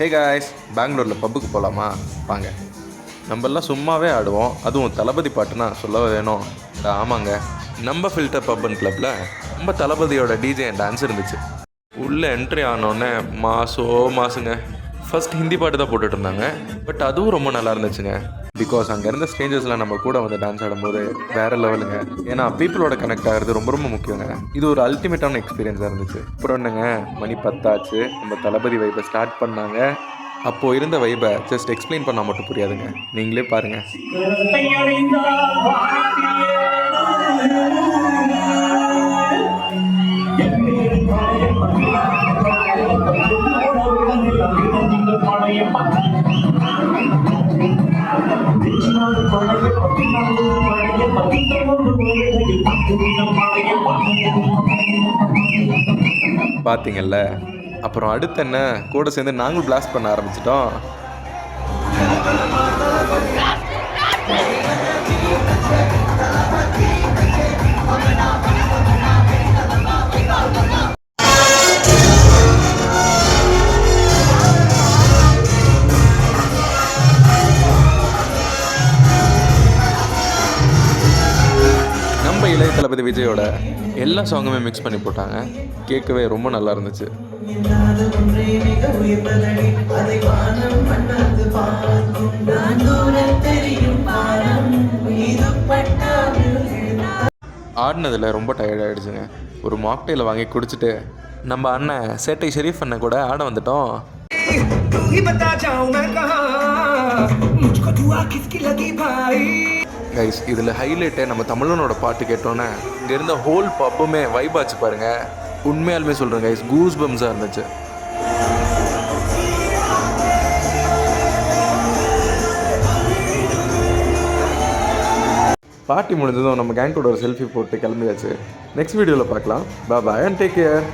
Hey guys, பெங்களூரில் பப்புக்கு போகலாமா? வாங்க. நம்மெல்லாம் சும்மாவே ஆடுவோம், அதுவும் தளபதி பாட்டுனா சொல்ல வேணும். ஆமாங்க, நம்ம ஃபில்டர் பப்புன் கிளப்பில் நம்ம தளபதியோட டிஜே அண்ட் டான்ஸ் இருந்துச்சு. உள்ளே என்ட்ரி ஆனோடனே மாசுங்க. ஃபஸ்ட் ஹிந்தி பாட்டு தான் போட்டுட்டு இருந்தாங்க, பட் அதுவும் ரொம்ப நல்லா இருந்துச்சுங்க. பிகாஸ் அங்கே இருந்த ஸ்ட்ரேஞ்சர்ஸ்லாம் நம்ம கூட வந்து டான்ஸ் ஆடும்போது வேறு லெவலுங்க. ஏன்னா பீப்புளோட கனெக்ட் ஆகிறது ரொம்ப ரொம்ப முக்கியங்க. இது ஒரு அல்டிமேட்டான எக்ஸ்பீரியன்ஸாக இருந்துச்சு. அப்புறம் என்னங்க, மணி 10 ஆச்சு, நம்ம தளபதி வைப்பை ஸ்டார்ட் பண்ணாங்க. அப்போது இருந்த வைப்பை ஜஸ்ட் எக்ஸ்பிளைன் பண்ணால் மட்டும் புரியாதுங்க, நீங்களே பாருங்கள். பார்த்தீங்கல்ல, அப்புறம் அடுத்து என்ன, கூட சேர்ந்து நாங்களும் பிளாஸ்ட் பண்ண ஆரம்பிச்சிட்டோம். நம்ம இளைய தளபதி விஜயோட எல்லா சாங்குமே மிக்ஸ் பண்ணி போட்டாங்க. கேட்கவே ரொம்ப நல்லா இருந்துச்சு. ஆடினதில் ரொம்ப டயர்ட் ஆகிடுச்சுங்க. ஒரு மாக்டெயிலை வாங்கி குடிச்சிட்டு நம்ம அண்ணன் சேட்டை ஷெரீஃப் அண்ணன் கூட ஆட வந்துட்டோம். கைஸ், இதில் ஹைலைட்டே நம்ம தமிழனோட பாட்டு கேட்டோன்னே இங்கே இருந்த ஹோல் பப்புமே வைப் ஆச்சு பாருங்கள். உண்மையாலுமே சொல்கிறேன் கைஸ், கூஸ் பம்ஸாக இருந்துச்சு. பார்ட்டி முடிஞ்சதும் நம்ம கேங் கூட ஒரு செல்ஃபி போட்டு கிளம்பியாச்சு. நெக்ஸ்ட் வீடியோவில் பார்க்கலாம். பாய் அண்ட் டேக் கேர்.